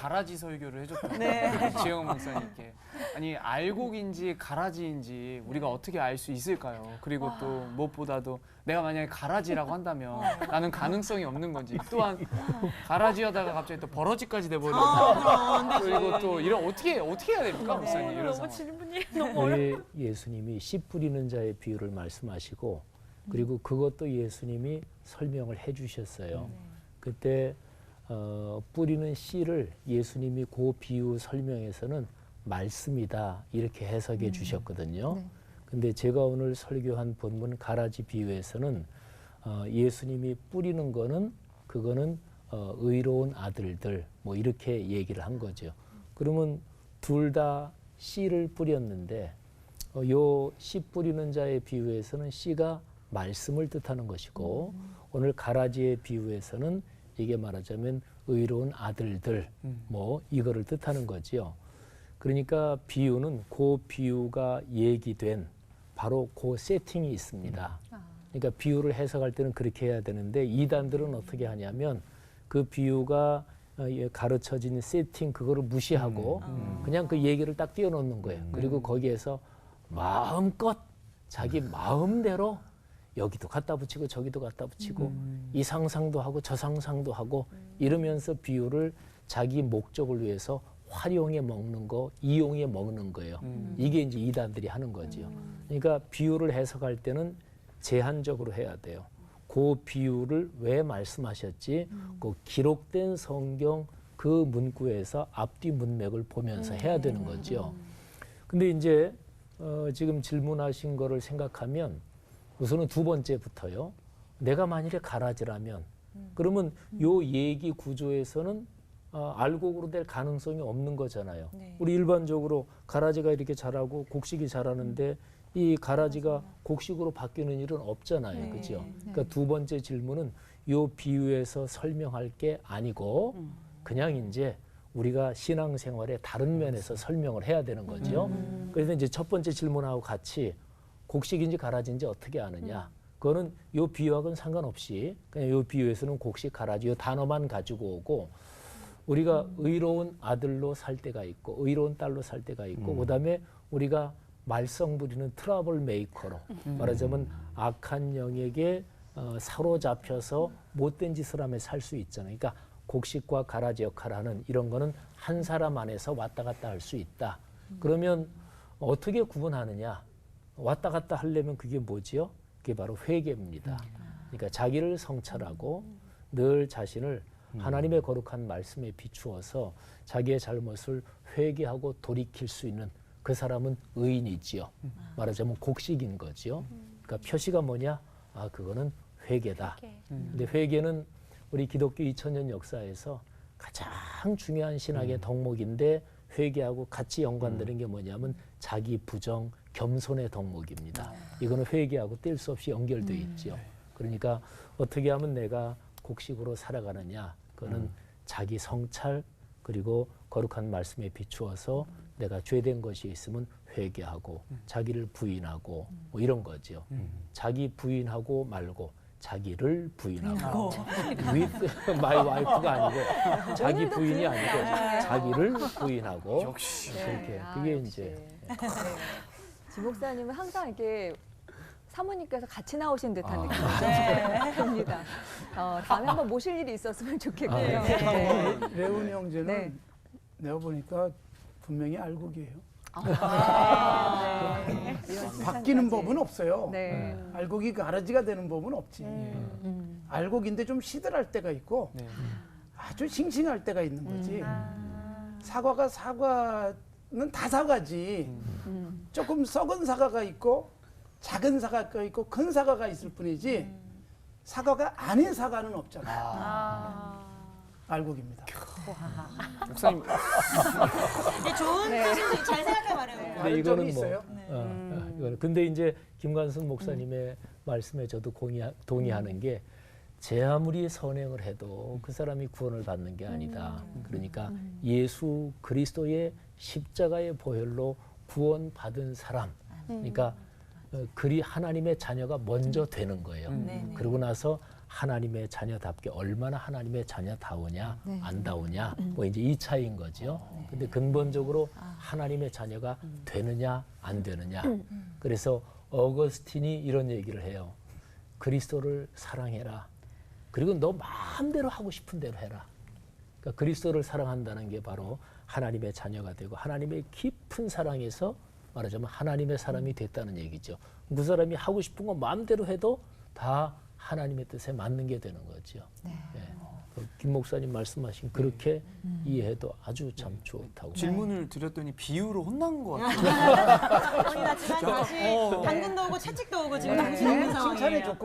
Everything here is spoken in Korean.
가라지 설교를 해줬다. 네. 지영 목사님께. 아니 알곡인지 가라지인지 우리가 어떻게 알 수 있을까요? 그리고 또 무엇보다도 내가 만약에 가라지라고 한다면 나는 가능성이 없는 건지, 또한 가라지하다가 갑자기 또 버러지까지 돼버리고 그리고 또 이런 어떻게 해야 됩니까, 목사님? 이런 너무 상황. 질문이 너무 어려워. 우리 예수님이 씨 뿌리는 자의 비유를 말씀하시고 그리고 그것도 예수님이 설명을 해주셨어요. 그때 뿌리는 씨를 예수님이 그 비유 설명에서는 말씀이다 이렇게 해석해 주셨거든요. 근데 제가 오늘 설교한 본문 가라지 비유에서는 예수님이 뿌리는 거는 그거는 의로운 아들들 뭐 이렇게 얘기를 한 거죠. 그러면 둘 다 씨를 뿌렸는데 요 씨 뿌리는 자의 비유에서는 씨가 말씀을 뜻하는 것이고 오늘 가라지의 비유에서는 이게 말하자면 의로운 아들들 뭐 이거를 뜻하는 거지요. 그러니까 비유는 그 비유가 얘기된 바로 그 세팅이 있습니다. 그러니까 비유를 해석할 때는 그렇게 해야 되는데 이단들은 어떻게 하냐면 그 비유가 가르쳐진 세팅 그거를 무시하고 그냥 그 얘기를 딱 띄워놓는 거예요. 그리고 거기에서 마음껏 자기 마음대로 여기도 갖다 붙이고 저기도 갖다 붙이고 이 상상도 하고 저 상상도 하고 이러면서 비유를 자기 목적을 위해서 활용해 먹는 거, 이용해 먹는 거예요. 이게 이제 이단들이 하는 거지요. 그러니까 비유를 해석할 때는 제한적으로 해야 돼요. 그 비유를 왜 말씀하셨지? 그 기록된 성경 그 문구에서 앞뒤 문맥을 보면서 해야 되는 거죠. 근데 이제 지금 질문하신 거를 생각하면 우선은 두 번째부터요. 내가 만일에 가라지라면 그러면 요 얘기 구조에서는 알곡으로 될 가능성이 없는 거잖아요. 네. 우리 일반적으로 가라지가 이렇게 자라고 곡식이 자라는데 이 가라지가 곡식으로 바뀌는 일은 없잖아요. 네. 그죠? 네. 그러니까 두 번째 질문은 요 비유에서 설명할 게 아니고 그냥 이제 우리가 신앙생활의 다른 면에서 설명을 해야 되는 거죠. 그래서 이제 첫 번째 질문하고 같이 곡식인지 가라지인지 어떻게 아느냐. 그거는 요 비유하고는 상관없이 그냥 요 비유에서는 곡식, 가라지 요 단어만 가지고 오고 우리가 의로운 아들로 살 때가 있고 의로운 딸로 살 때가 있고 그다음에 우리가 말썽 부리는 트러블 메이커로 말하자면 악한 영에게 사로잡혀서 못된 짓을 하며 살 수 있잖아요. 그러니까 곡식과 가라지 역할을 하는 이런 거는 한 사람 안에서 왔다 갔다 할 수 있다. 그러면 어떻게 구분하느냐? 왔다 갔다 하려면 그게 뭐지요? 그게 바로 회개입니다. 그러니까 자기를 성찰하고 늘 자신을 하나님의 거룩한 말씀에 비추어서 자기의 잘못을 회개하고 돌이킬 수 있는 그 사람은 의인이지요. 말하자면 곡식인 거지요. 그러니까 표시가 뭐냐? 아, 그거는 회개다. 근데 회개는 우리 기독교 2000년 역사에서 가장 중요한 신학의 덕목인데 회개하고 같이 연관되는 게 뭐냐면 자기 부정, 겸손의 덕목입니다. 이거는 회개하고 뗄 수 없이 연결되어 있죠. 그러니까 어떻게 하면 내가 곡식으로 살아가느냐? 그거는 자기 성찰 그리고 거룩한 말씀에 비추어서 내가 죄된 것이 있으면 회개하고 자기를 부인하고 뭐 이런 거죠. 자기 부인하고 말고 자기를 부인하고 with my wife가 아니고 자기 부인이 아니고 자기를 부인하고 역시. 그렇게 아, 그게 역시. 이제 지 목사님은 항상 이렇게 사모님께서 같이 나오신 듯한 느낌이 듭니다. 다음에 한번 모실 일이 있었으면 좋겠고요. 네. 레오니 형제는 네. 내가 보니까 분명히 알곡이에요. 네. 이런 바뀌는 칭찬까지. 법은 없어요. 네. 알곡이 가라지가 되는 법은 없지. 알곡인데 좀 시들할 때가 있고 네. 아주 싱싱할 때가 있는 거지. 사과는 다 사과지. 조금 썩은 사과가 있고 작은 사과가 있고 큰 사과가 있을 뿐이지 사과가 아닌 사과는 없잖아. 알곡입니다. 목사님 이게 좋은 뜻인지 잘 생각해 말해요. 근데 다른 이거는 점이 뭐 있어요? 이거는 근데 이제 김관순 목사님의 말씀에 저도 동의하는 게 제 아무리 선행을 해도 그 사람이 구원을 받는 게 아니다. 그러니까 예수 그리스도의 십자가의 보혈로 구원받은 사람. 그러니까 그리 하나님의 자녀가 먼저 되는 거예요. 그러고 나서 하나님의 자녀답게 얼마나 하나님의 자녀다우냐 네. 안다우냐 뭐 이제 이 차이인 거죠. 근데 근본적으로 하나님의 자녀가 되느냐 안 되느냐. 그래서 어거스틴이 이런 얘기를 해요. 그리스도를 사랑해라. 그리고 너 마음대로 하고 싶은 대로 해라. 그러니까 그리스도를 사랑한다는 게 바로 하나님의 자녀가 되고 하나님의 깊은 사랑에서 말하자면 하나님의 사람이 됐다는 얘기죠. 그 사람이 하고 싶은 거 마음대로 해도 다 하나님의 뜻에 맞는 게 되는 거죠. 네. 김 목사님 말씀하신 그렇게 이해해도 아주 참 좋다고. 질문을 드렸더니 비유로 혼난 것 같아요. 어머니 났지만 다시 당근도 오고 채찍도 오고 지금 당신 없는 상황이에요. 칭찬해 줬고